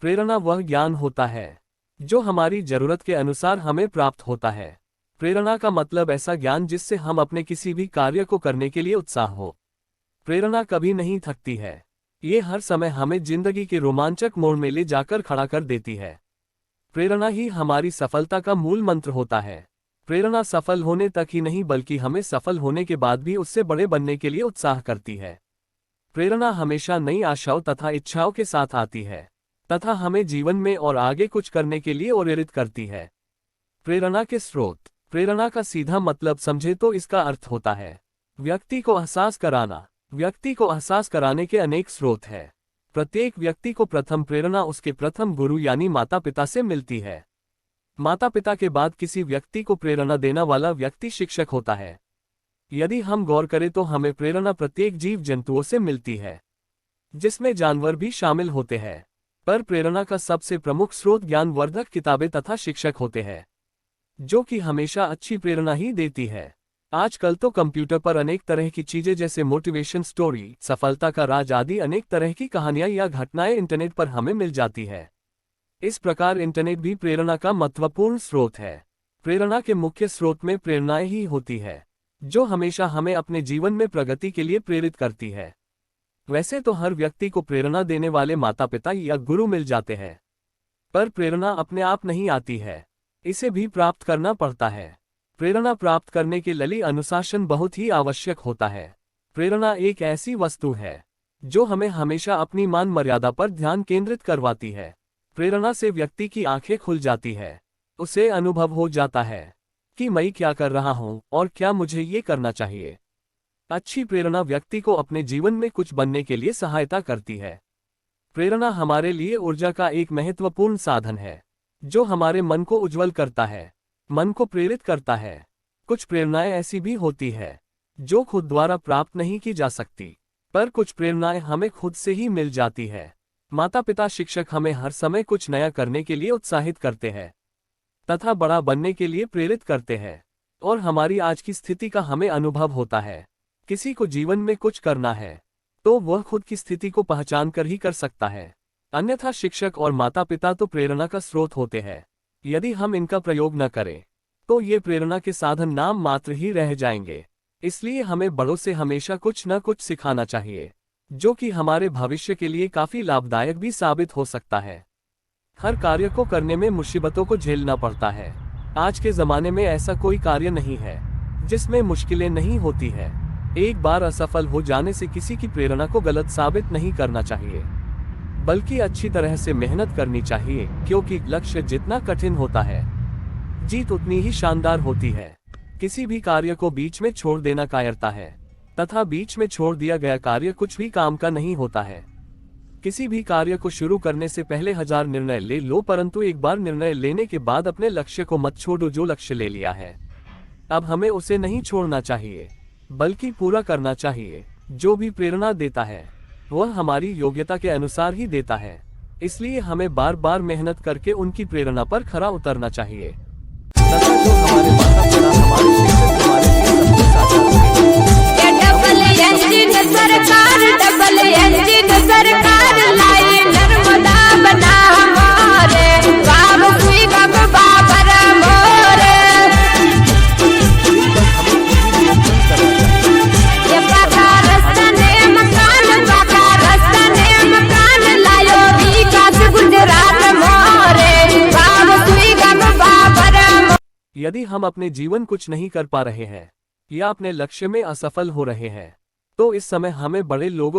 प्रेरणा वह ज्ञान होता है जो हमारी जरूरत के अनुसार हमें प्राप्त होता है। प्रेरणा का मतलब ऐसा ज्ञान जिससे हम अपने किसी भी कार्य को करने के लिए उत्साह हो। प्रेरणा कभी नहीं थकती है। ये हर समय हमें जिंदगी के रोमांचक मोड़ में ले जाकर खड़ा कर देती है। प्रेरणा ही हमारी सफलता का मूल मंत्र होता है। प्रेरणा सफल होने तक ही नहीं बल्कि हमें सफल होने के बाद भी उससे बड़े बनने के लिए उत्साह करती है। प्रेरणा हमेशा नई आशाओं तथा इच्छाओं के साथ आती है तथा हमें जीवन में और आगे कुछ करने के लिए प्रेरित करती है। प्रेरणा के स्रोत। प्रेरणा का सीधा मतलब समझे तो इसका अर्थ होता है व्यक्ति को एहसास कराना। व्यक्ति को एहसास कराने के अनेक स्रोत हैं। प्रत्येक व्यक्ति को प्रथम प्रेरणा उसके प्रथम गुरु यानी माता पिता से मिलती है। माता पिता के बाद किसी व्यक्ति को प्रेरणा देने वाला व्यक्ति शिक्षक होता है। यदि हम गौर करें तो हमें प्रेरणा प्रत्येक जीव जंतुओं से मिलती है, जिसमें जानवर भी शामिल होते हैं। पर प्रेरणा का सबसे प्रमुख स्रोत ज्ञानवर्धक किताबें तथा शिक्षक होते हैं, जो कि हमेशा अच्छी प्रेरणा ही देती है। आजकल तो कंप्यूटर पर अनेक तरह की चीजें जैसे मोटिवेशन स्टोरी, सफलता का राज आदि अनेक तरह की कहानियां या घटनाएं इंटरनेट पर हमें मिल जाती है। इस प्रकार इंटरनेट भी प्रेरणा का महत्वपूर्ण स्रोत है। प्रेरणा के मुख्य स्रोत में प्रेरणाएं ही होती है, जो हमेशा हमें अपने जीवन में प्रगति के लिए प्रेरित करती है। वैसे तो हर व्यक्ति को प्रेरणा देने वाले माता पिता या गुरु मिल जाते हैं, पर प्रेरणा अपने आप नहीं आती है, इसे भी प्राप्त करना पड़ता है। प्रेरणा प्राप्त करने के लिए अनुशासन बहुत ही आवश्यक होता है। प्रेरणा एक ऐसी वस्तु है जो हमें हमेशा अपनी मान मर्यादा पर ध्यान केंद्रित करवाती है। प्रेरणा से व्यक्ति की आंखें खुल जाती है। उसे अनुभव हो जाता है कि मैं क्या कर रहा हूं और क्या मुझे ये करना चाहिए। अच्छी प्रेरणा व्यक्ति को अपने जीवन में कुछ बनने के लिए सहायता करती है। प्रेरणा हमारे लिए ऊर्जा का एक महत्वपूर्ण साधन है, जो हमारे मन को उज्जवल करता है, मन को प्रेरित करता है। कुछ प्रेरणाएं ऐसी भी होती है जो खुद द्वारा प्राप्त नहीं की जा सकती, पर कुछ प्रेरणाएं हमें खुद से ही मिल जाती है। माता पिता शिक्षक हमें हर समय कुछ नया करने के लिए उत्साहित करते हैं तथा बड़ा बनने के लिए प्रेरित करते हैं, और हमारी आज की स्थिति का हमें अनुभव होता है। किसी को जीवन में कुछ करना है तो वह खुद की स्थिति को पहचान कर ही कर सकता है, अन्यथा शिक्षक और माता पिता तो प्रेरणा का स्रोत होते हैं। यदि हम इनका प्रयोग न करें तो ये प्रेरणा के साधन नाम मात्र ही रह जाएंगे। इसलिए हमें बड़ों से हमेशा कुछ न कुछ सिखाना चाहिए, जो कि हमारे भविष्य के लिए काफी लाभदायक भी साबित हो सकता है। हर कार्य को करने में मुसीबतों को झेलना पड़ता है। आज के जमाने में ऐसा कोई कार्य नहीं है जिसमें मुश्किलें नहीं होती है। एक बार असफल हो जाने से किसी की प्रेरणा को गलत साबित नहीं करना चाहिए, बल्कि अच्छी तरह से मेहनत करनी चाहिए, क्योंकि लक्ष्य जितना कठिन होता है जीत उतनी ही शानदार होती है। किसी भी कार्य को बीच में छोड़ देना कायरता है, तथा बीच में छोड़ दिया गया कार्य कुछ भी काम का नहीं होता है। किसी भी कार्य को शुरू करने से पहले 1000 निर्णय ले लो, परंतु एक बार निर्णय लेने के बाद अपने लक्ष्य को मत छोड़ो। जो लक्ष्य ले लिया है अब हमें उसे नहीं छोड़ना चाहिए, बल्कि पूरा करना चाहिए। जो भी प्रेरणा देता है वह हमारी योग्यता के अनुसार ही देता है, इसलिए हमें बार बार मेहनत करके उनकी प्रेरणा पर खरा उतरना चाहिए। तथा जो हमारे माता पिता, हमारे शिक्षक हमारे लिए सबसे साझा ये डबल इंजन सरकार लाई नर्मदा बना हमारे बाबू सुई बाबर मोरे। ये बाबा रस्तने मकान लायो विकास गुजरात मोरे बाबू सुई बाबर। यदि हम अपने जीवन कुछ नहीं कर पा रहे हैं या अपने लक्ष्य में असफल हो रहे हैं, तो इस समय हमें बड़े लोगों